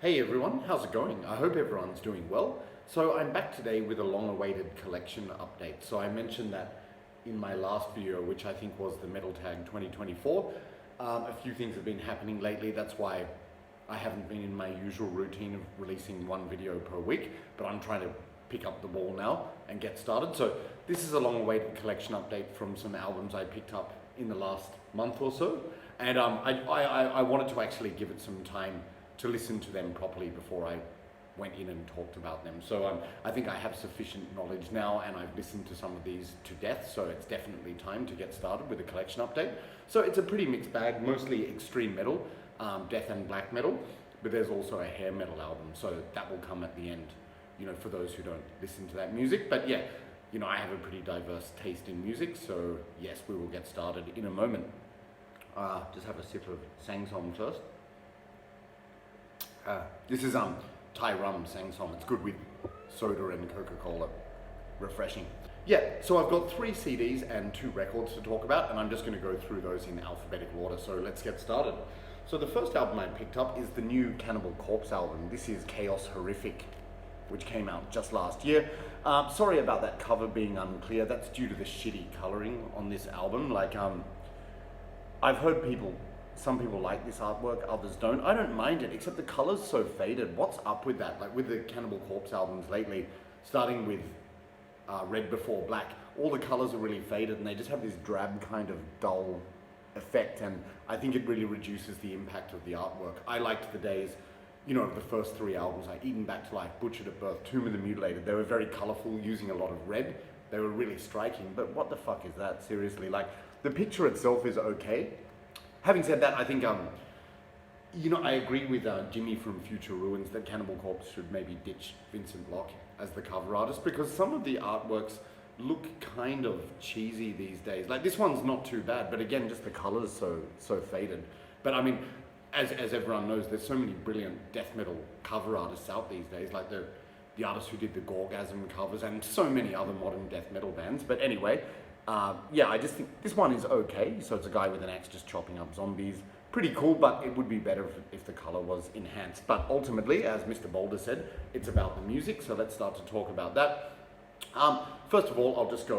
Hey everyone, how's it going? I hope everyone's doing well. So I'm back today with a long-awaited collection update. So I mentioned that in my last video, which I think was the Metal Tag 2024. A few things have been happening lately. That's why I haven't been in my usual routine of releasing one video per week, but I'm trying to pick up the ball now and get started. So this is a long-awaited collection update from some albums I picked up in the last month or so. And I wanted to actually give it some time to listen to them properly before I went in and talked about them. So I think I have sufficient knowledge now, and I've listened to some of these to death, so it's definitely time to get started with a collection update. So it's a pretty mixed bag, mostly extreme metal, death and black metal, but there's also a hair metal album, so that will come at the end, for those who don't listen to that music. But yeah, I have a pretty diverse taste in music, so yes, we will get started in a moment. Just have a sip of Sangsom first. This is Thai rum Sangsom. It's good with soda and Coca-Cola. Refreshing. Yeah, so I've got 3 CDs and 2 records to talk about, and I'm just going to go through those in alphabetical order, so let's get started. So the first album I picked up is the new Cannibal Corpse album. This is Chaos Horrific, which came out just last year. Sorry about that cover being unclear. That's due to the shitty coloring on this album. I've heard some people like this artwork, others don't. I don't mind it, except the color's so faded. What's up with that? Like with the Cannibal Corpse albums lately, starting with Red Before Black, all the colors are really faded and they just have this drab kind of dull effect, and I think it really reduces the impact of the artwork. I liked the days, of the first 3 albums, like even back to like Butchered at Birth, Tomb of the Mutilated. They were very colorful, using a lot of red. They were really striking, but what the fuck is that? Seriously, like the picture itself is okay. Having said that, I think, I agree with Jimmy from Future Ruins that Cannibal Corpse should maybe ditch Vincent Locke as the cover artist, because some of the artworks look kind of cheesy these days. Like this one's not too bad, but again, just the colors so faded. But I mean, as everyone knows, there's so many brilliant death metal cover artists out these days, like the artists who did the Gorgasm covers and so many other modern death metal bands. But anyway, yeah, I just think this one is okay. So it's a guy with an axe just chopping up zombies. Pretty cool, but it would be better if the color was enhanced. But ultimately, as Mr. Boulder said, it's about the music. So let's start to talk about that. First of all, I'll just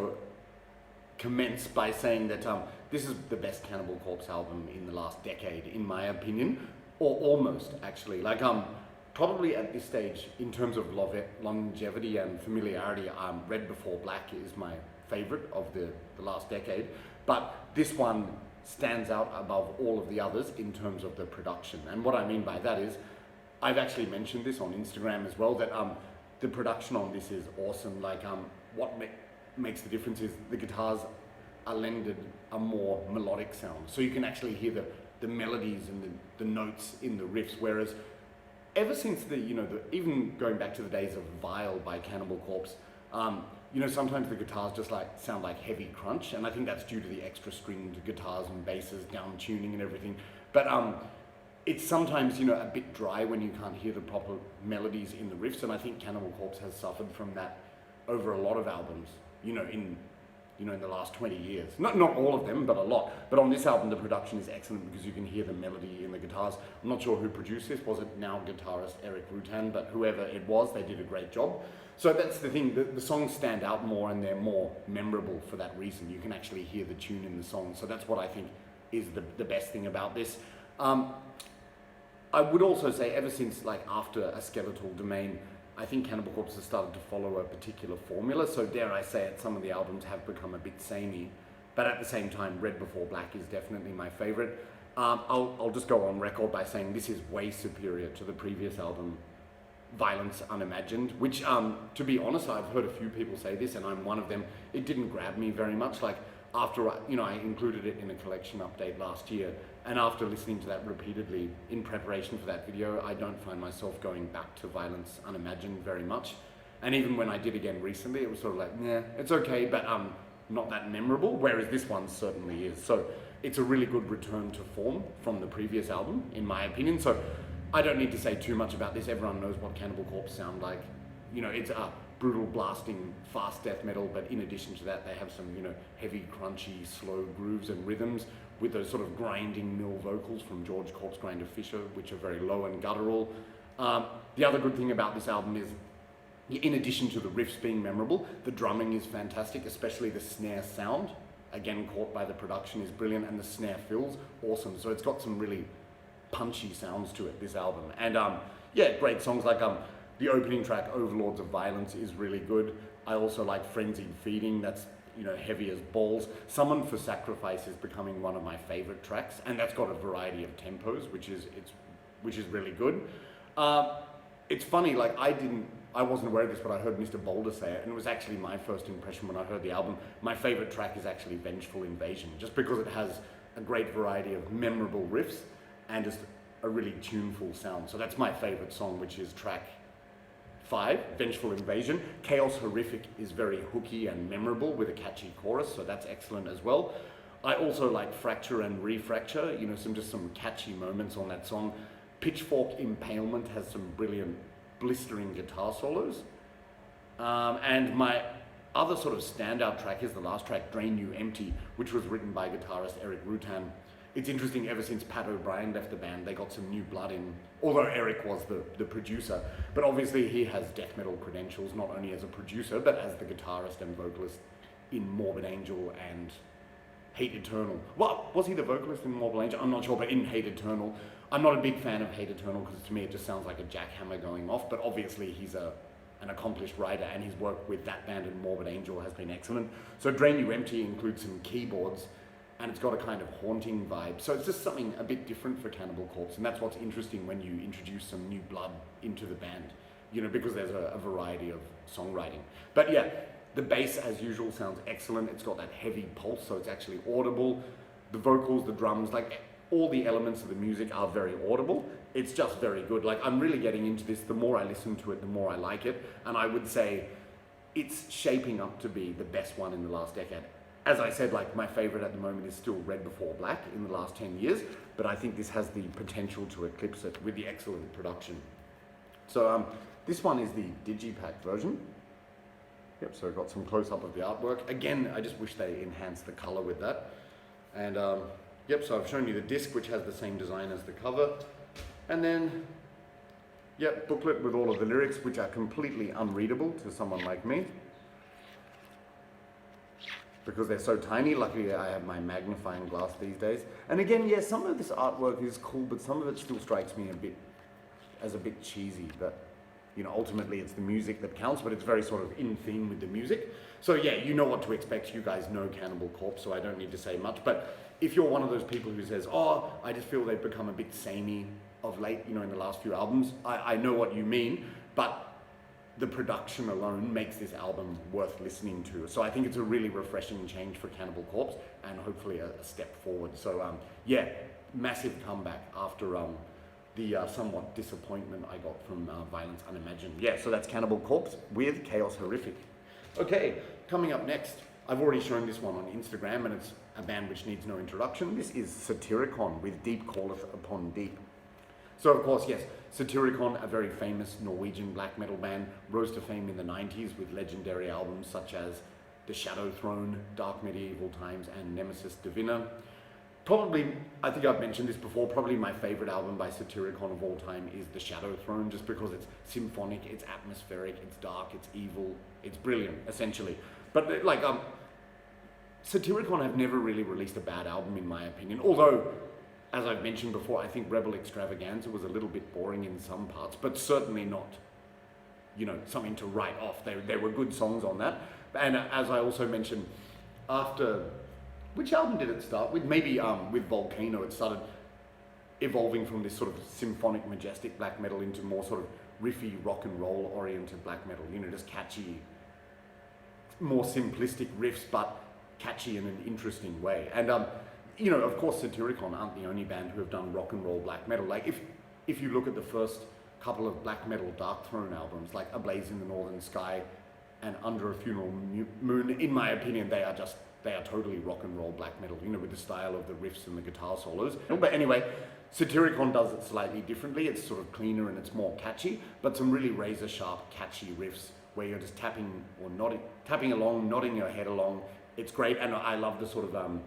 commence by saying that this is the best Cannibal Corpse album in the last decade, in my opinion, or almost actually. Probably at this stage, in terms of longevity and familiarity, Red Before Black is my favorite of the last decade, but this one stands out above all of the others in terms of the production. And what I mean by that is, I've actually mentioned this on Instagram as well, that the production on this is awesome. What makes the difference is the guitars are lended a more melodic sound, so you can actually hear the melodies and the notes in the riffs, whereas ever since even going back to the days of Vile by Cannibal Corpse, sometimes the guitars just sound like heavy crunch, and I think that's due to the extra stringed guitars and basses, down tuning and everything. But it's sometimes a bit dry when you can't hear the proper melodies in the riffs, and I think Cannibal Corpse has suffered from that over a lot of albums, in the last 20 years. Not all of them, but a lot. But on this album, the production is excellent because you can hear the melody in the guitars. I'm not sure who produced this. Was it now guitarist Eric Rutan? But whoever it was, they did a great job. So that's the thing. The songs stand out more, and they're more memorable for that reason. You can actually hear the tune in the song. So that's what I think is the best thing about this. I would also say ever since after A Skeletal Domain, I think Cannibal Corpse has started to follow a particular formula, so dare I say it, some of the albums have become a bit samey, but at the same time, Red Before Black is definitely my favorite. I'll just go on record by saying this is way superior to the previous album, Violence Unimagined, which, to be honest, I've heard a few people say this, and I'm one of them. It didn't grab me very much. After I included it in a collection update last year, and after listening to that repeatedly in preparation for that video, I don't find myself going back to Violence Unimagined very much. And even when I did again recently, it was sort of like, yeah, it's okay, but not that memorable, whereas this one certainly is. So it's a really good return to form from the previous album, in my opinion. So I don't need to say too much about this. Everyone knows what Cannibal Corpse sound like. It's brutal, blasting, fast death metal, but in addition to that, they have some, heavy, crunchy, slow grooves and rhythms with those sort of grinding mill vocals from George Corpse Grinder Fisher, which are very low and guttural. The other good thing about this album is, in addition to the riffs being memorable, the drumming is fantastic, especially the snare sound. Again, caught by the production is brilliant, and the snare fills awesome. So it's got some really punchy sounds to it, this album. And yeah, great songs like the opening track, Overlords of Violence, is really good. I also like Frenzied Feeding, that's, you know, heavy as balls. Summon for Sacrifice is becoming one of my favorite tracks, and that's got a variety of tempos, which is really good. It's funny, like I wasn't aware of this, but I heard Mr. Boulder say it, and it was actually my first impression when I heard the album. My favorite track is actually Vengeful Invasion, just because it has a great variety of memorable riffs and just a really tuneful sound. So that's my favorite song, which is track 5, Vengeful Invasion. Chaos Horrific is very hooky and memorable with a catchy chorus, so that's excellent as well. I also like Fracture and Refracture, you know, some catchy moments on that song. Pitchfork Impalement has some brilliant blistering guitar solos. And my other sort of standout track is the last track, Drain You Empty, which was written by guitarist Eric Rutan. It's interesting, ever since Pat O'Brien left the band, they got some new blood in, although Eric was the producer. But obviously he has death metal credentials, not only as a producer, but as the guitarist and vocalist in Morbid Angel and Hate Eternal. Well, was he the vocalist in Morbid Angel? I'm not sure, but in Hate Eternal. I'm not a big fan of Hate Eternal because to me it just sounds like a jackhammer going off, but obviously he's an accomplished writer, and his work with that band and Morbid Angel has been excellent. So Drain You Empty includes some keyboards, and it's got a kind of haunting vibe. So it's just something a bit different for Cannibal Corpse, and that's what's interesting when you introduce some new blood into the band, you know, because there's a variety of songwriting. But yeah, the bass, as usual, sounds excellent. It's got that heavy pulse, so it's actually audible. The vocals, the drums, like all the elements of the music are very audible. It's just very good. Like, I'm really getting into this. The more I listen to it, the more I like it. And I would say it's shaping up to be the best one in the last decade. As I said, like, my favorite at the moment is still Red Before Black in the last 10 years, but I think this has the potential to eclipse it with the excellent production. So this one is the Digipack version. Yep, so I've got some close-up of the artwork. Again, I just wish they enhanced the color with that. And yep, so I've shown you the disc, which has the same design as the cover. And then, yep, booklet with all of the lyrics, which are completely unreadable to someone like me, because they're so tiny. Luckily, I have my magnifying glass these days. And again, yeah, some of this artwork is cool, but some of it still strikes me as a bit cheesy. But, you know, ultimately it's the music that counts, but it's very sort of in theme with the music. So yeah, you know what to expect. You guys know Cannibal Corpse, so I don't need to say much. But if you're one of those people who says, oh, I just feel they've become a bit samey of late, you know, in the last few albums, I know what you mean, but the production alone makes this album worth listening to. So I think it's a really refreshing change for Cannibal Corpse, and hopefully a step forward. So yeah, massive comeback after the somewhat disappointment I got from Violence Unimagined. Yeah, so that's Cannibal Corpse with Chaos Horrific. Okay, coming up next, I've already shown this one on Instagram, and it's a band which needs no introduction. This is Satyricon with Deep Calleth Upon Deep. So of course, yes, Satyricon, a very famous Norwegian black metal band, rose to fame in the 90s with legendary albums such as The Shadow Throne, Dark Medieval Times, and Nemesis Divina. Probably, I think I've mentioned this before, probably my favorite album by Satyricon of all time is The Shadow Throne, just because it's symphonic, it's atmospheric, it's dark, it's evil, it's brilliant, essentially. But like, Satyricon have never really released a bad album in my opinion, although, as I've mentioned before, I think Rebel Extravaganza was a little bit boring in some parts, but certainly not, you know, something to write off. There were good songs on that. And as I also mentioned, after, which album did it start with? Maybe with Volcano, it started evolving from this sort of symphonic, majestic black metal into more sort of riffy, rock and roll oriented black metal, you know, just catchy, more simplistic riffs, but catchy in an interesting way. And you know, of course, Satyricon aren't the only band who have done rock and roll black metal. Like, if you look at the first couple of black metal Dark Throne albums, like A Blaze in the Northern Sky and Under a Funeral Moon, in my opinion, they are totally rock and roll black metal, you know, with the style of the riffs and the guitar solos. But anyway, Satyricon does it slightly differently. It's sort of cleaner and it's more catchy, but some really razor sharp, catchy riffs where you're just tapping along, nodding your head along. It's great, and I love the sort of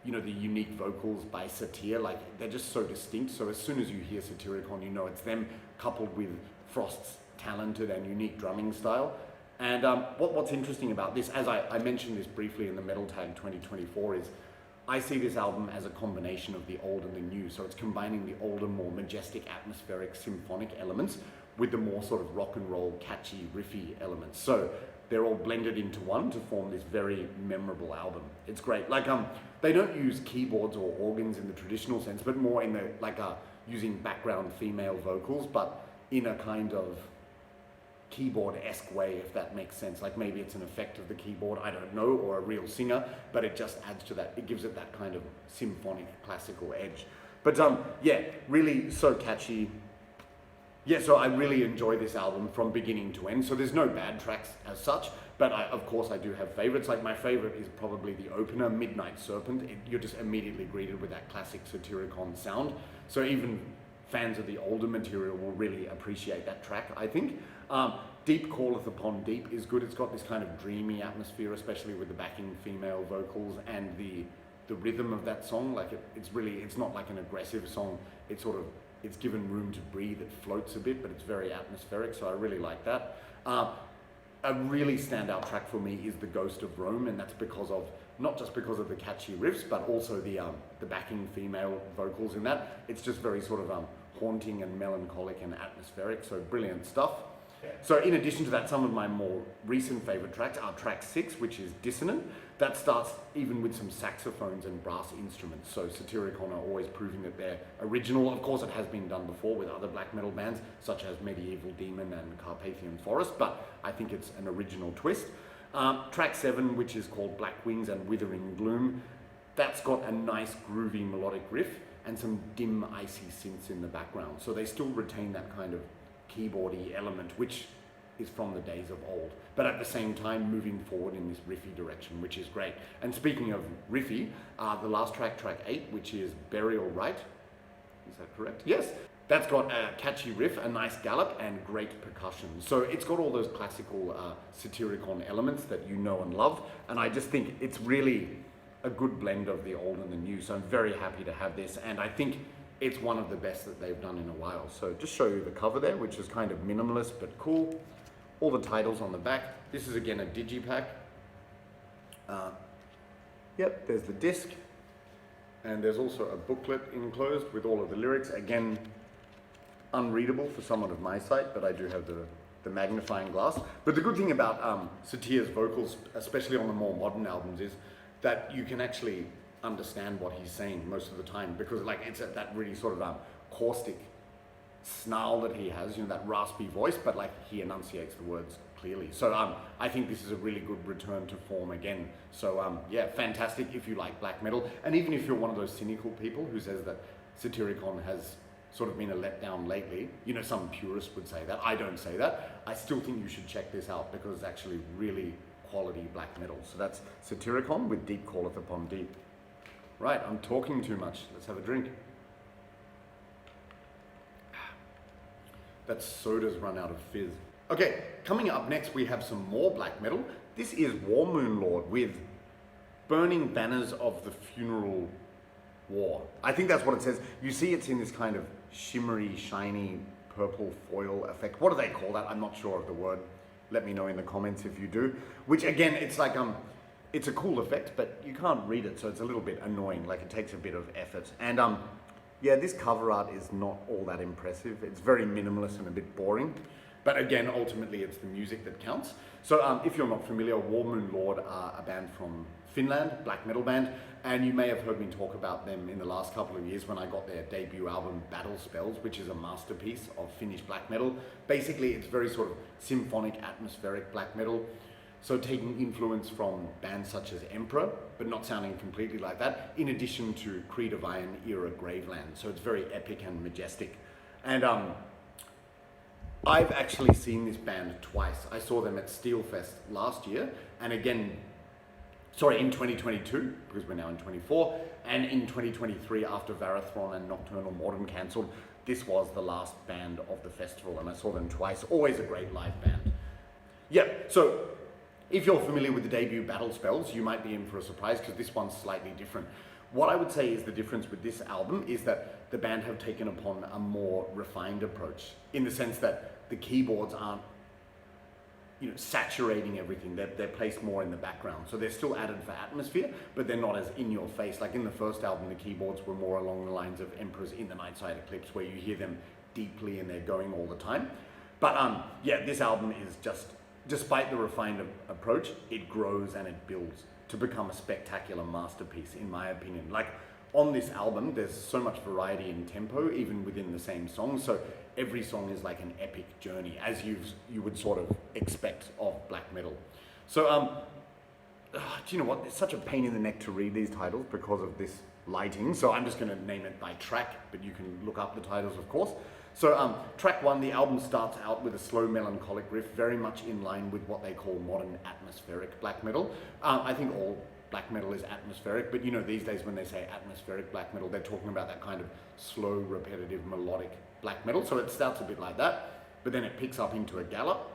you know, the unique vocals by Satyr, like they're just so distinct. So as soon as you hear Satyricon, you know it's them coupled with Frost's talented and unique drumming style. And what's interesting about this, as I mentioned this briefly in the Metal Tag 2024, is I see this album as a combination of the old and the new. So it's combining the older, more majestic, atmospheric, symphonic elements with the more sort of rock and roll, catchy, riffy elements. So they're all blended into one to form this very memorable album. It's great. Like they don't use keyboards or organs in the traditional sense, but more in the using background female vocals, but in a kind of keyboard-esque way, if that makes sense. Like maybe it's an effect of the keyboard, I don't know, or a real singer, but it just adds to that. It gives it that kind of symphonic, classical edge. But yeah, really so catchy. Yeah, so I really enjoy this album from beginning to end. So there's no bad tracks as such, but of course I do have favorites. Like my favorite is probably the opener, Midnight Serpent. You're just immediately greeted with that classic Satyricon sound. So even fans of the older material will really appreciate that track, I think. Deep Calleth Upon Deep is good. It's got this kind of dreamy atmosphere, especially with the backing female vocals and the rhythm of that song. Like it's not like an aggressive song. It's given room to breathe. It floats a bit, but it's very atmospheric. So I really like that. A really standout track for me is The Ghost of Rome, and that's not just because of the catchy riffs, but also the backing female vocals in that. It's just very sort of haunting and melancholic and atmospheric. So brilliant stuff. So in addition to that, some of my more recent favorite tracks are track 6, which is Dissonant. That starts even with some saxophones and brass instruments. So Satyricon are always proving that they're original. Of course, it has been done before with other black metal bands, such as Medieval Demon and Carpathian Forest, but I think it's an original twist. Track 7, which is called Black Wings and Withering Gloom, that's got a nice groovy melodic riff and some dim icy synths in the background. So they still retain that kind of keyboardy element, which is from the days of old, but at the same time moving forward in this riffy direction, which is great. And speaking of riffy, the last track, track 8, which is Burial Rite, is that correct? Yes. That's got a catchy riff, a nice gallop, and great percussion. So it's got all those classical Satyricon elements that you know and love, and I just think it's really a good blend of the old and the new. So I'm very happy to have this, and I think it's one of the best that they've done in a while. So just show you the cover there, which is kind of minimalist but cool. All the titles on the back. This is again a digipack. Yep, there's the disc. And there's also a booklet enclosed with all of the lyrics. Again, unreadable for someone of my sight, but I do have the magnifying glass. But the good thing about Satyr's vocals, especially on the more modern albums, is that you can actually understand what he's saying most of the time, because like it's that really sort of caustic snarl that he has, that raspy voice, but like he enunciates the words clearly. So I think this is a really good return to form again. So yeah, fantastic if you like black metal, and even if you're one of those cynical people who says that Satyricon has sort of been a letdown lately, some purists would say that. I don't say that. I still think you should check this out because it's actually really quality black metal. So that's Satyricon with Deep Calleth Upon Deep. Right, I'm talking too much. Let's have a drink. That soda's run out of fizz. Okay, coming up next we have some more black metal. This is WARMOON Lord with Burning Banners of the Funeral War. I think that's what it says. You see it's in this kind of shimmery, shiny, purple foil effect. What do they call that? I'm not sure of the word. Let me know in the comments if you do. Which again, it's like, it's a cool effect, but you can't read it, so it's a little bit annoying. Like it takes a bit of effort. And yeah, this cover art is not all that impressive. It's very minimalist and a bit boring. But again, ultimately it's the music that counts. So if you're not familiar, WARMOON Lord are a band from Finland, black metal band, and you may have heard me talk about them in the last couple of years when I got their debut album Battle Spells, which is a masterpiece of Finnish black metal. Basically, it's very sort of symphonic, atmospheric black metal. So taking influence from bands such as Emperor, but not sounding completely like that, in addition to Creed of Iron era Graveland. So it's very epic and majestic. And I've actually seen this band twice. I saw them at Steelfest last year, and again, in 2022, because we're now in 24, and in 2023 after Varathron and Nocturnal Mortem cancelled, this was the last band of the festival, and I saw them twice. Always a great live band. Yep, so if you're familiar with the debut Battle Spells, you might be in for a surprise because this one's slightly different. What I would say is the difference with this album is that the band have taken upon a more refined approach, in the sense that the keyboards aren't, you know, saturating everything. They're placed more in the background. So they're still added for atmosphere, but they're not as in your face. Like in the first album, the keyboards were more along the lines of Emperor's In the Night Side Eclipse, where you hear them deeply and they're going all the time. But yeah, this album is just, despite the refined approach, it grows and it builds to become a spectacular masterpiece, in my opinion. Like on this album, there's so much variety in tempo, even within the same song. So every song is like an epic journey, as you would sort of expect of black metal. So do you know what? It's such a pain in the neck to read these titles because of this lighting. So I'm just going to name it by track, but you can look up the titles, of course. So track 1, the album starts out with a slow melancholic riff, very much in line with what they call modern atmospheric black metal. I think all black metal is atmospheric, but you know, these days when they say atmospheric black metal, they're talking about that kind of slow, repetitive, melodic black metal. So it starts a bit like that, but then it picks up into a gallop.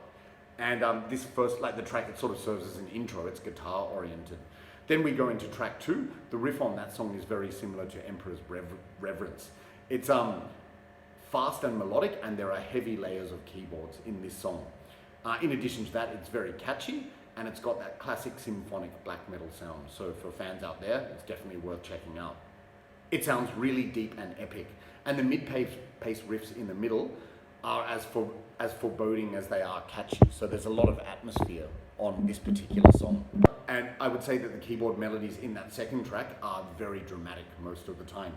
And this first, like the track, it sort of serves as an intro. It's guitar oriented. Then we go into track 2. The riff on that song is very similar to Emperor's Reverence. It's fast and melodic, and there are heavy layers of keyboards in this song. In addition to that, it's very catchy, and it's got that classic symphonic black metal sound. So for fans out there, it's definitely worth checking out. It sounds really deep and epic, and the mid-pace riffs in the middle are as foreboding as they are catchy. So there's a lot of atmosphere on this particular song. And I would say that the keyboard melodies in that second track are very dramatic most of the time.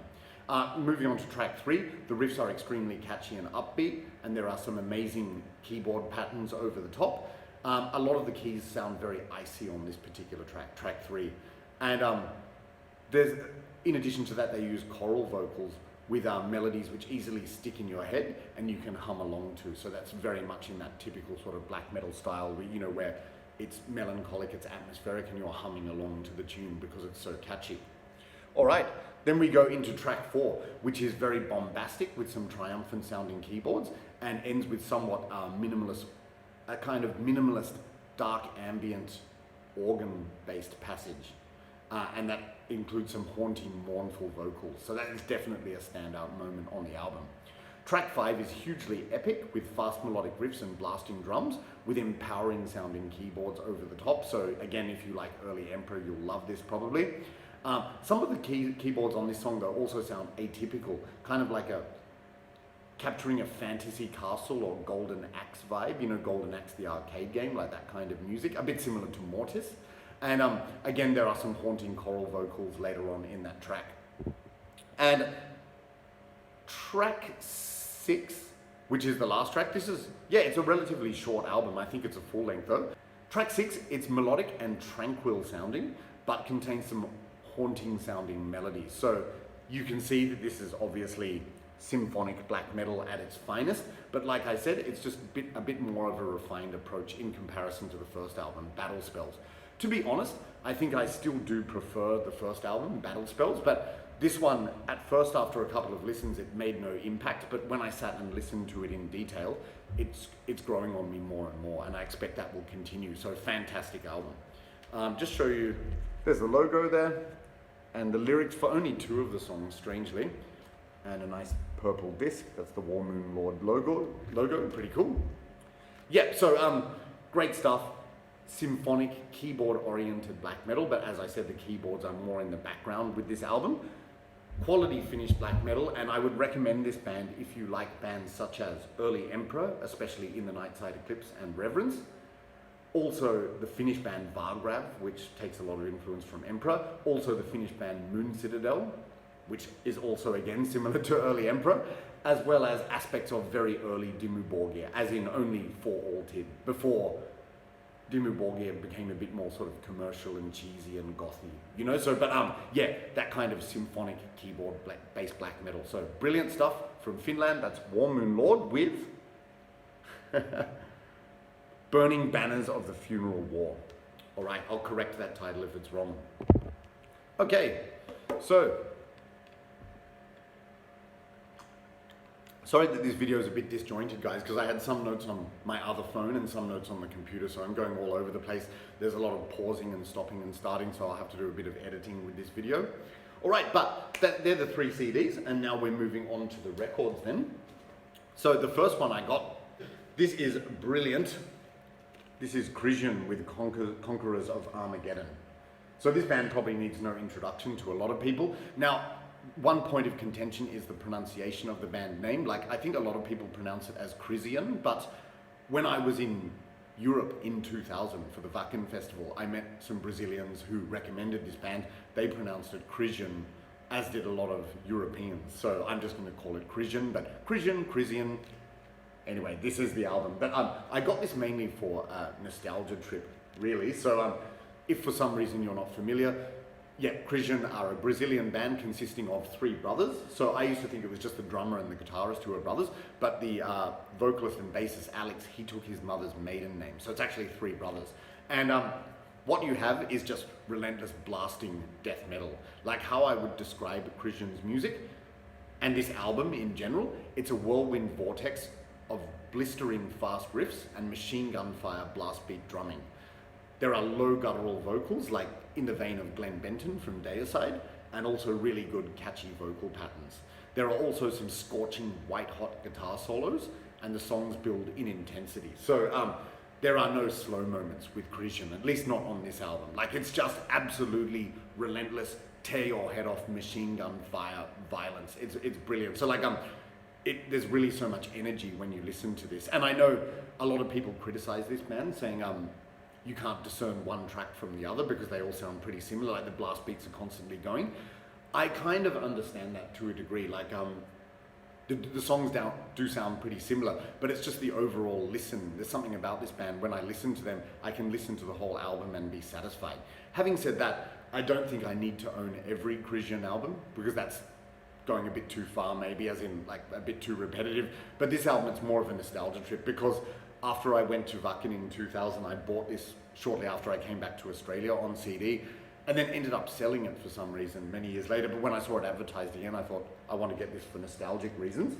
Moving on to track 3, the riffs are extremely catchy and upbeat, and there are some amazing keyboard patterns over the top. A lot of the keys sound very icy on this particular track, track 3. And in addition to that, they use choral vocals with melodies which easily stick in your head and you can hum along to. So that's very much in that typical sort of black metal style, where, you know, where it's melancholic, it's atmospheric, and you're humming along to the tune because it's so catchy. All right, then we go into track 4, which is very bombastic with some triumphant sounding keyboards, and ends with somewhat a kind of minimalist, dark ambient organ-based passage. And that includes some haunting, mournful vocals. So that is definitely a standout moment on the album. Track 5 is hugely epic with fast melodic riffs and blasting drums with empowering sounding keyboards over the top. So again, if you like early Emperor, you'll love this probably. Some of the keyboards on this song though also sound atypical, kind of like capturing a fantasy castle or Golden Axe vibe. You know, Golden Axe, the arcade game, like that kind of music, a bit similar to Mortis. And again, there are some haunting choral vocals later on in that track. And track 6, which is the last track, it's a relatively short album. I think it's a full length though. Track 6, it's melodic and tranquil sounding, but contains some haunting sounding melodies. So you can see that this is obviously symphonic black metal at its finest, but like I said, it's just a bit more of a refined approach in comparison to the first album, Battle Spells. To be honest, I think I still do prefer the first album, Battle Spells, but this one, at first, after a couple of listens, it made no impact, but when I sat and listened to it in detail, it's growing on me more and more, and I expect that will continue. So fantastic album. Just show you, there's the logo there, and the lyrics for only 2 of the songs, strangely, and a nice purple disc. That's the WARMOON Lord logo, pretty cool. Yeah, so great stuff. Symphonic, keyboard-oriented black metal, but as I said, the keyboards are more in the background with this album. Quality finished black metal, and I would recommend this band if you like bands such as early Emperor, especially In the Night Side Eclipse and Reverence. Also the Finnish band Vargrav, which takes a lot of influence from Emperor. Also the Finnish band Moon Citadel, which is also again similar to early Emperor, as well as aspects of very early Dimmu Borgir, as in only For All Tid, before Dimmu Borgir became a bit more sort of commercial and cheesy and gothy, you know. So, but yeah, that kind of symphonic keyboard-based black metal. So brilliant stuff from Finland. That's WARMOON Lord with Burning Banners of the Funeral War. All right, I'll correct that title if it's wrong. Okay, so sorry that this video is a bit disjointed, guys, because I had some notes on my other phone and some notes on the computer, so I'm going all over the place. There's a lot of pausing and stopping and starting, so I'll have to do a bit of editing with this video. All right, but they're the 3 CDs, and now we're moving on to the records then. So the first one I got, this is brilliant. This is KRISIUN with Conquerors of Armageddon. So this band probably needs no introduction to a lot of people. Now, one point of contention is the pronunciation of the band name. Like, I think a lot of people pronounce it as KRISIUN, but when I was in Europe in 2000 for the Wacken Festival, I met some Brazilians who recommended this band. They pronounced it KRISIUN, as did a lot of Europeans. So I'm just going to call it KRISIUN, but KRISIUN. Anyway, this is the album. But I got this mainly for a nostalgia trip, really. So if for some reason you're not familiar, yeah, KRISIUN are a Brazilian band consisting of 3 brothers. So I used to think it was just the drummer and the guitarist who were brothers, but the vocalist and bassist Alex, he took his mother's maiden name. So it's actually 3 brothers. And what you have is just relentless blasting death metal. Like how I would describe KRISIUN's music and this album in general, it's a whirlwind vortex of blistering fast riffs and machine gun fire blast beat drumming. There are low guttural vocals, like in the vein of Glenn Benton from Deicide, and also really good catchy vocal patterns. There are also some scorching white hot guitar solos, and the songs build in intensity. So there are no slow moments with KRISIUN, at least not on this album. Like, it's just absolutely relentless, tear your head off machine gun fire violence. It's brilliant. So like there's really so much energy when you listen to this. And I know a lot of people criticize this band, saying you can't discern one track from the other because they all sound pretty similar, like the blast beats are constantly going. I kind of understand that to a degree. Like the songs do sound pretty similar, but it's just the overall listen. There's something about this band, when I listen to them, I can listen to the whole album and be satisfied. Having said that, I don't think I need to own every KRISIUN album, because that's going a bit too far, maybe, as in like a bit too repetitive. But this album, it's more of a nostalgia trip, because after I went to Wacken in 2000, I bought this shortly after I came back to Australia on CD, and then ended up selling it for some reason many years later. But when I saw it advertised again, I thought, I want to get this for nostalgic reasons,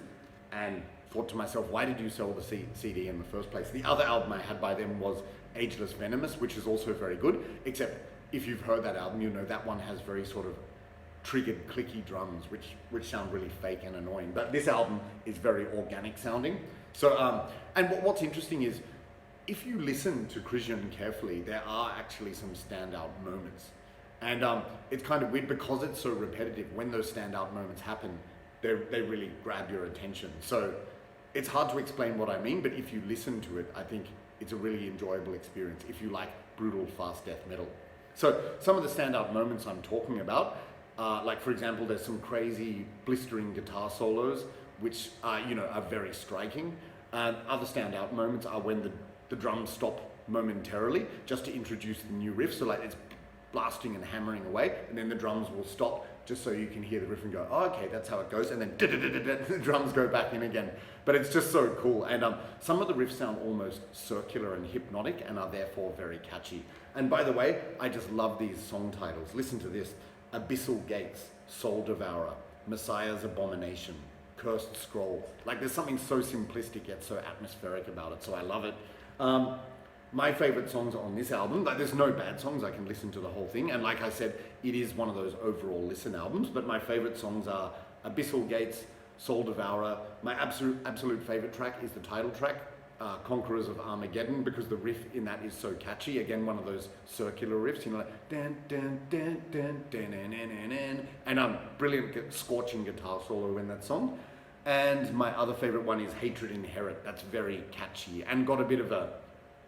and thought to myself, why did you sell the CD in the first place? The other album I had by them was Ageless Venomous, which is also very good, except if you've heard that album, you know that one has very sort of triggered clicky drums, which sound really fake and annoying. But this album is very organic sounding. So, and what's interesting is, if you listen to KRISIUN carefully, there are actually some standout moments. And it's kind of weird, because it's so repetitive, when those standout moments happen, they really grab your attention. So it's hard to explain what I mean, but if you listen to it, I think it's a really enjoyable experience if you like brutal, fast death metal. So some of the standout moments I'm talking about, like for example, there's some crazy blistering guitar solos, which are very striking. Other standout moments are when the drums stop momentarily just to introduce the new riff. So like it's blasting and hammering away, and then the drums will stop just so you can hear the riff and go, oh, okay, that's how it goes, and then the drums go back in again. But it's just so cool. And some of the riffs sound almost circular and hypnotic, and are therefore very catchy. And by the way, I just love these song titles. Listen to this: Abyssal Gates, Soul Devourer, Messiah's Abomination, Cursed Scroll. Like, there's something so simplistic yet so atmospheric about it, so I love it. My favorite songs on this album, like, there's no bad songs, I can listen to the whole thing, and like I said, it is one of those overall listen albums, but my favorite songs are Abyssal Gates, Soul Devourer. My absolute favorite track is the title track, Conquerors of Armageddon, because the riff in that is so catchy. Again, one of those circular riffs, like dun dun dun dun dun dun dun dun, and brilliant scorching guitar solo in that song. And my other favorite one is Hatred Inherit. That's very catchy and got a bit of a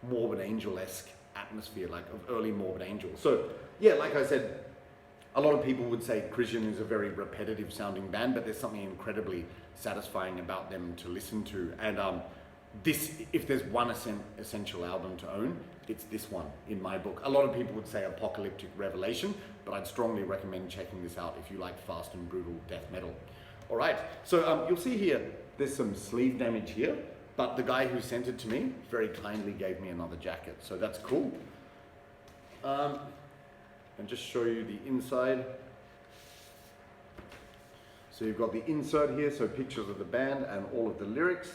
Morbid Angel-esque atmosphere, like of early Morbid Angel. So yeah, like I said, a lot of people would say KRISIUN is a very repetitive sounding band, but there's something incredibly satisfying about them to listen to. And this, if there's one essential album to own, it's this one in my book. A lot of people would say Apocalyptic Revelation, but I'd strongly recommend checking this out if you like fast and brutal death metal. All right, so you'll see here, there's some sleeve damage here, but the guy who sent it to me very kindly gave me another jacket, so that's cool. And just show you the inside. So you've got the insert here, so pictures of the band and all of the lyrics.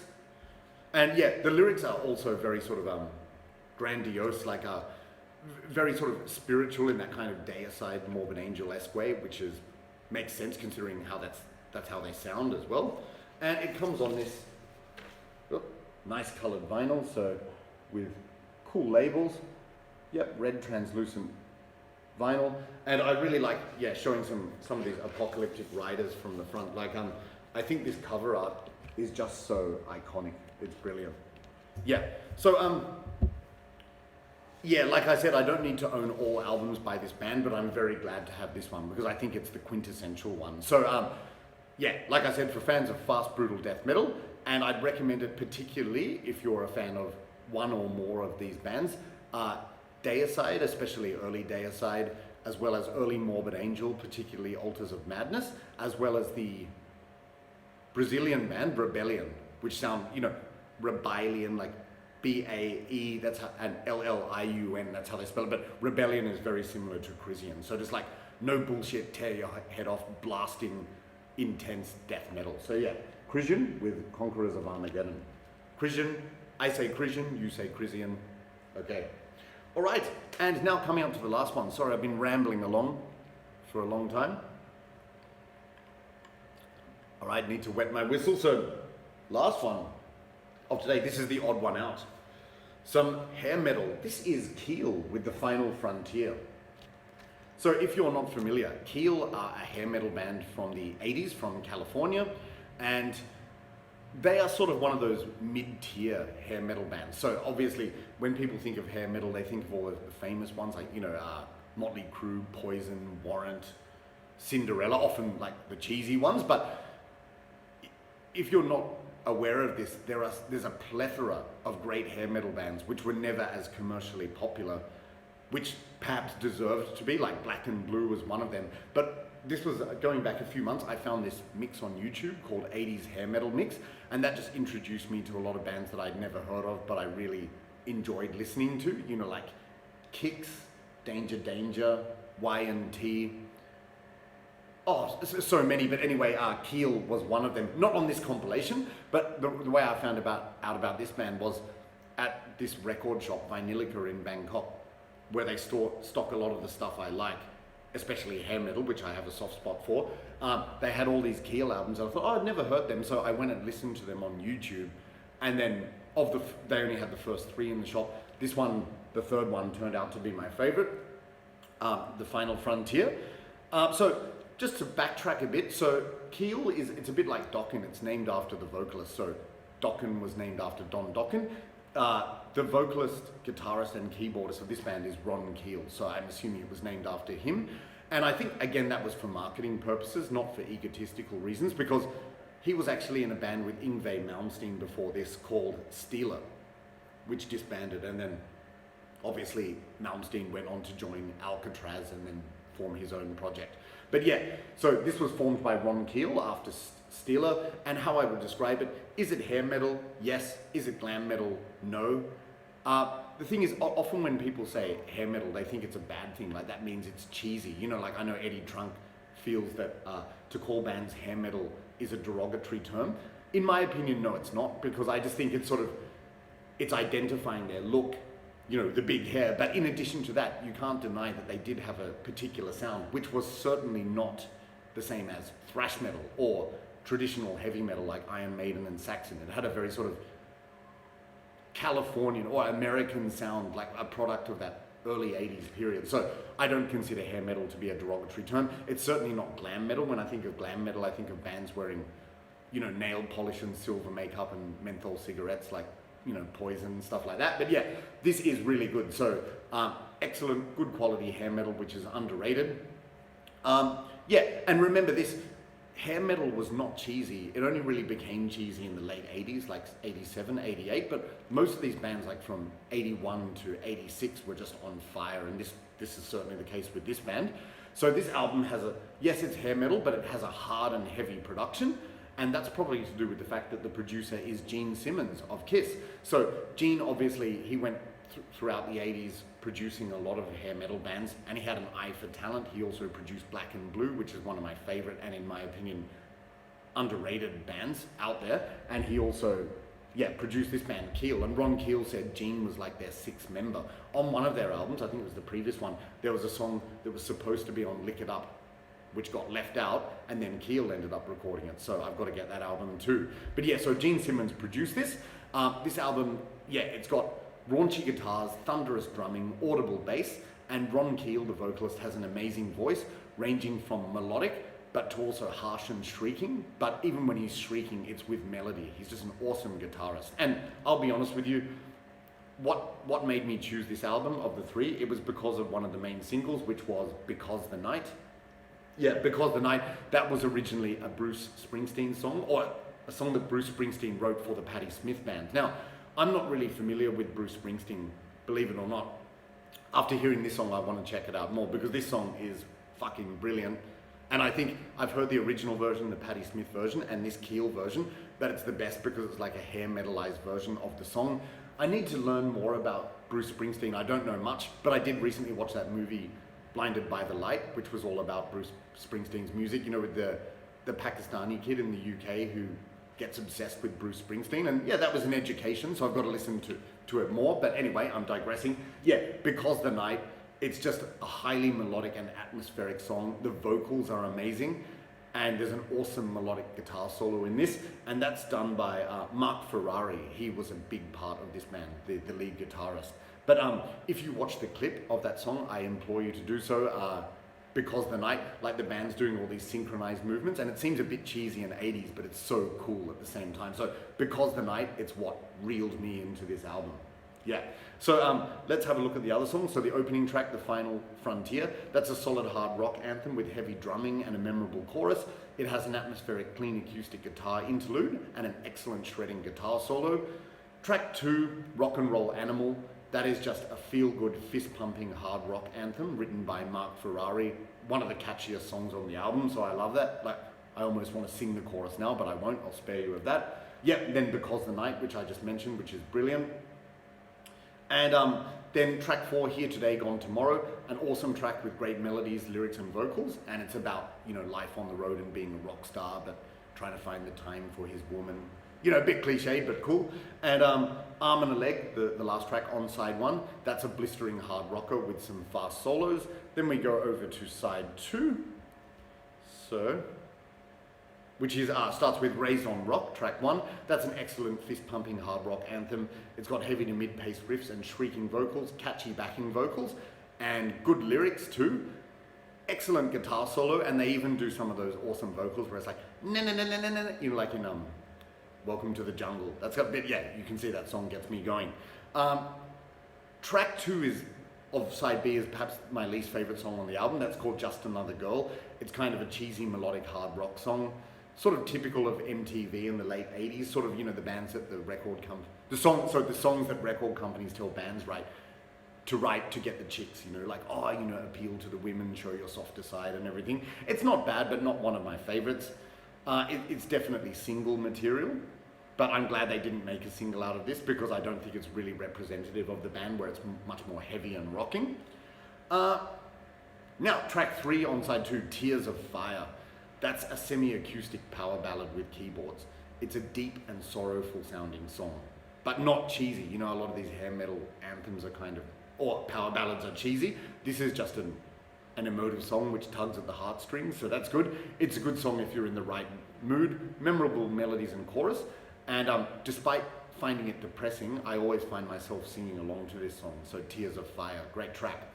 And yeah, the lyrics are also very sort of grandiose, like very sort of spiritual in that kind of deicide Morbid Angel-esque way, which is makes sense considering how that's how they sound as well. And it comes on this nice colored vinyl, so with cool labels. Yep, red translucent vinyl. And I really like, showing some of these apocalyptic riders from the front. Like, I think this cover art is just so iconic. It's brilliant. Yeah, so, like I said, I don't need to own all albums by this band, but I'm very glad to have this one because I think it's the quintessential one. So, like I said, for fans of fast, brutal death metal, and I'd recommend it particularly if you're a fan of one or more of these bands. Deicide, especially early Deicide, as well as early Morbid Angel, particularly Altars of Madness, as well as the Brazilian band Rebellion, which sound, Rebellion, like B-A-E, that's how, and L-L-I-U-N, that's how they spell it, but Rebellion is very similar to KRISIUN. So just like no bullshit, tear your head off, blasting, intense death metal. So yeah, KRISIUN with Conquerors of Armageddon. KRISIUN, I say KRISIUN, you say KRISIUN. Okay. All right, and now coming up to the last one. Sorry, I've been rambling along for a long time. All right, need to wet my whistle. So last one of today, this is the odd one out. Some hair metal. This is Keel with The Final Frontier. So if you're not familiar, Keel are a hair metal band from the 80s from California, and they are sort of one of those mid-tier hair metal bands. So obviously, when people think of hair metal, they think of all the famous ones like, Motley Crue, Poison, Warrant, Cinderella, often like the cheesy ones. But if you're not aware of this, there's a plethora of great hair metal bands which were never as commercially popular, which perhaps deserved to be, like Black and Blue was one of them. But this was going back a few months. I found this mix on YouTube called 80s Hair Metal Mix, and that just introduced me to a lot of bands that I'd never heard of, but I really enjoyed listening to, like Kix, Danger Danger, Y&T. Oh, so many, but anyway, Keel was one of them. Not on this compilation, but the way I found out about this band was at this record shop, Vinilica in Bangkok, where they stock a lot of the stuff I like, especially hair metal, which I have a soft spot for. They had all these Keel albums, and I thought, I'd never heard them, so I went and listened to them on YouTube. And then they only had the first 3 in the shop. This one, the third one, turned out to be my favorite, The Final Frontier. So just to backtrack a bit, so Keel it's a bit like Dokken. It's named after the vocalist. So Dokken was named after Don Dokken. The vocalist, guitarist, and keyboardist of this band is Ron Keel, so I'm assuming it was named after him. And I think, again, that was for marketing purposes, not for egotistical reasons, because he was actually in a band with Yngwie Malmsteen before this called Steeler, which disbanded, and then obviously Malmsteen went on to join Alcatraz and then form his own project. But yeah, so this was formed by Ron Keel after Steeler, and how I would describe it, is it hair metal? Yes. Is it glam metal? No. The thing is, often when people say hair metal, they think it's a bad thing, like that means it's cheesy. Like I know Eddie Trunk feels that to call bands hair metal is a derogatory term. In my opinion, no, it's not, because I just think it's identifying their look, the big hair. But in addition to that, you can't deny that they did have a particular sound, which was certainly not the same as thrash metal or traditional heavy metal like Iron Maiden and Saxon. It had a very sort of Californian or American sound, like a product of that early 80s period. So I don't consider hair metal to be a derogatory term. It's certainly not glam metal. When I think of glam metal, I think of bands wearing, nail polish and silver makeup and menthol cigarettes, like, Poison, stuff like that. But yeah, this is really good. So excellent, good quality hair metal, which is underrated. And remember this, hair metal was not cheesy. It only really became cheesy in the late 80s, like 87, 88, but most of these bands, like from 81 to 86, were just on fire, and this is certainly the case with this band. So this album has yes, it's hair metal, but it has a hard and heavy production, and that's probably to do with the fact that the producer is Gene Simmons of Kiss. So Gene, obviously, he went throughout the 80s producing a lot of hair metal bands, and he had an eye for talent. He also produced Black and Blue, which is one of my favorite and, in my opinion, underrated bands out there. And he also produced this band Keel, and Ron Keel said Gene was like their 6th member. On one of their albums, I think it was the previous one, there was a song that was supposed to be on Lick It Up, which got left out, and then Keel ended up recording it. So I've got to get that album too. But yeah, so Gene Simmons produced this. This album, yeah, it's got raunchy guitars, thunderous drumming, audible bass, and Ron Keel, the vocalist, has an amazing voice, ranging from melodic, but to also harsh and shrieking. But even when he's shrieking, it's with melody. He's just an awesome guitarist. And I'll be honest with you, what made me choose this album of the three, it was because of one of the main singles, which was Because the Night. Yeah, Because the Night, that was originally a Bruce Springsteen song, or a song that Bruce Springsteen wrote for the Patti Smith Band. Now, I'm not really familiar with Bruce Springsteen, believe it or not. After hearing this song, I want to check it out more, because this song is fucking brilliant. And I think I've heard the original version, the Patti Smith version, and this Keel version, that it's the best because it's like a hair metalized version of the song. I need to learn more about Bruce Springsteen. I don't know much, but I did recently watch that movie, Blinded by the Light, which was all about Bruce Springsteen's music, you know, with the Pakistani kid in the UK who gets obsessed with Bruce Springsteen. And yeah, that was an education, so I've got to listen to it more. But anyway, I'm digressing. Yeah, Because the Night, it's just a highly melodic and atmospheric song. The vocals are amazing, and there's an awesome melodic guitar solo in this, and that's done by Mark Ferrari. He was a big part of this band, the lead guitarist. But if you watch the clip of that song, I implore you to do so. Because the Night, like the band's doing all these synchronized movements, and it seems a bit cheesy and 80s, but it's so cool at the same time. So Because the Night, it's what reeled me into this album. Yeah, so let's have a look at the other songs. So the opening track, The Final Frontier, that's a solid hard rock anthem with heavy drumming and a memorable chorus. It has an atmospheric clean acoustic guitar interlude and an excellent shredding guitar solo. Track 2, Rock and Roll Animal, that is just a feel-good, fist-pumping hard rock anthem written by Mark Ferrari, one of the catchiest songs on the album, so I love that. Like, I almost want to sing the chorus now, but I won't, I'll spare you of that. Yeah, then Because the Night, which I just mentioned, which is brilliant. And then track 4, Here Today, Gone Tomorrow, an awesome track with great melodies, lyrics, and vocals, and it's about, you know, life on the road and being a rock star, but trying to find the time for his woman. You know, a bit cliche, but cool. And Arm and a Leg, the last track on side 1, that's a blistering hard rocker with some fast solos. Then we go over to side 2, which is starts with Raised on Rock, track 1. That's an excellent fist-pumping hard rock anthem. It's got heavy to mid-paced riffs and shrieking vocals, catchy backing vocals, and good lyrics too. Excellent guitar solo, and they even do some of those awesome vocals where it's like, na-na-na-na-na-na, you know, like in Welcome to the Jungle. That's got a bit, yeah, you can see that song gets me going. Track 2 of side B is perhaps my least favorite song on the album. That's called Just Another Girl. It's kind of a cheesy melodic hard rock song, sort of typical of MTV in the late 80s, sort of, you know, the bands that the songs that record companies tell bands write to get the chicks, you know, like, oh, you know, appeal to the women, show your softer side and everything. It's not bad, but not one of my favorites. It's definitely single material, but I'm glad they didn't make a single out of this, because I don't think it's really representative of the band, where it's much more heavy and rocking. Now, track 3 on side 2, Tears of Fire. That's a semi-acoustic power ballad with keyboards. It's a deep and sorrowful sounding song, but not cheesy. You know, a lot of these hair metal anthems are kind of, or power ballads are cheesy. This is just an emotive song which tugs at the heartstrings, so that's good. It's a good song if you're in the right mood. Memorable melodies and chorus, and despite finding it depressing, I always find myself singing along to this song. So Tears of Fire, great track.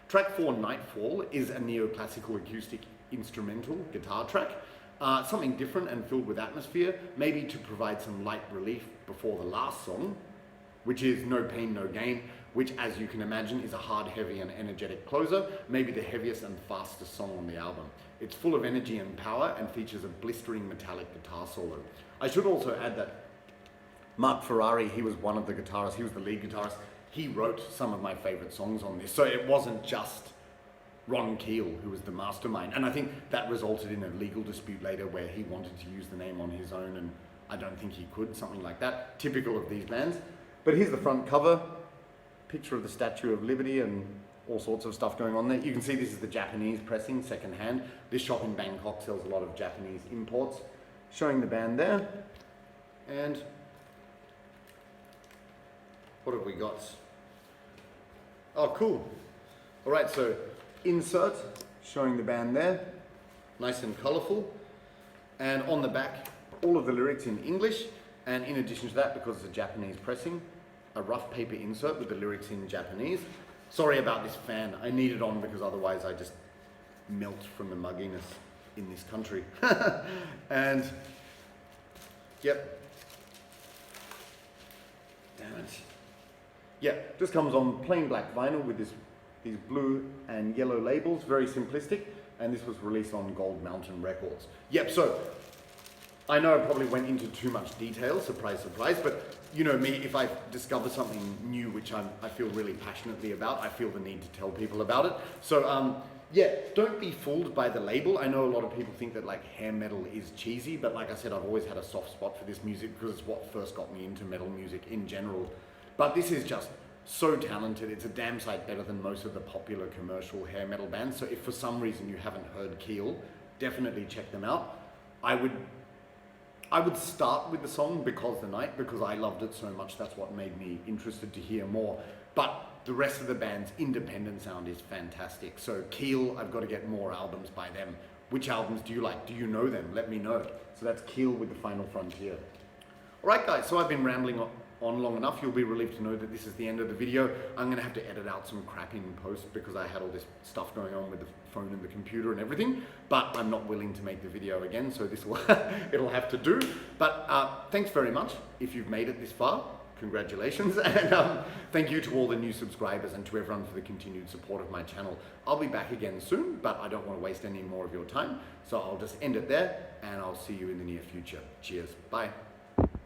Track 4, Nightfall, is a neoclassical acoustic instrumental guitar track, something different and filled with atmosphere, maybe to provide some light relief before the last song, which is No Pain, No Gain, which, as you can imagine, is a hard, heavy, and energetic closer, maybe the heaviest and fastest song on the album. It's full of energy and power and features a blistering metallic guitar solo. I should also add that Mark Ferrari, he was one of the guitarists, he was the lead guitarist. He wrote some of my favorite songs on this, so it wasn't just Ron Keel who was the mastermind. And I think that resulted in a legal dispute later where he wanted to use the name on his own, and I don't think he could, something like that. Typical of these bands. But here's the front cover. Picture of the Statue of Liberty and all sorts of stuff going on there. You can see this is the Japanese pressing, second hand. This shop in Bangkok sells a lot of Japanese imports. Showing the band there. And what have we got? Oh, cool. All right, so insert, showing the band there. nice and colorful. And on the back, all of the lyrics in English. And in addition to that, because it's a Japanese pressing, a rough paper insert with the lyrics in Japanese. Sorry about this fan. I need it on because otherwise I just melt from the mugginess in this country. And yep. Damn it. Yeah, just comes on plain black vinyl with these blue and yellow labels, very simplistic, and this was released on Gold Mountain Records. Yep, so I know I probably went into too much detail, surprise, surprise, but you know me, if I discover something new which I feel really passionately about, I feel the need to tell people about it. So yeah, don't be fooled by the label. I know a lot of people think that like hair metal is cheesy, but like I said, I've always had a soft spot for this music because it's what first got me into metal music in general. But this is just so talented. It's a damn sight better than most of the popular commercial hair metal bands. So if for some reason you haven't heard Keel, definitely check them out. I would start with the song Because the Night, because I loved it so much. That's what made me interested to hear more. But the rest of the band's independent sound is fantastic. So Keel, I've got to get more albums by them. Which albums do you like? Do you know them? Let me know. So that's Keel with The Final Frontier. All right, guys, so I've been rambling on long enough. You'll be relieved to know that this is the end of the video. I'm gonna have to edit out some crap in post because I had all this stuff going on with the phone and the computer and everything, but I'm not willing to make the video again, so this will it'll have to do. But thanks very much if you've made it this far. Congratulations, and thank you to all the new subscribers and to everyone for the continued support of my channel. I'll be back again soon, but I don't want to waste any more of your time, so I'll just end it there, and I'll see you in the near future. Cheers, bye.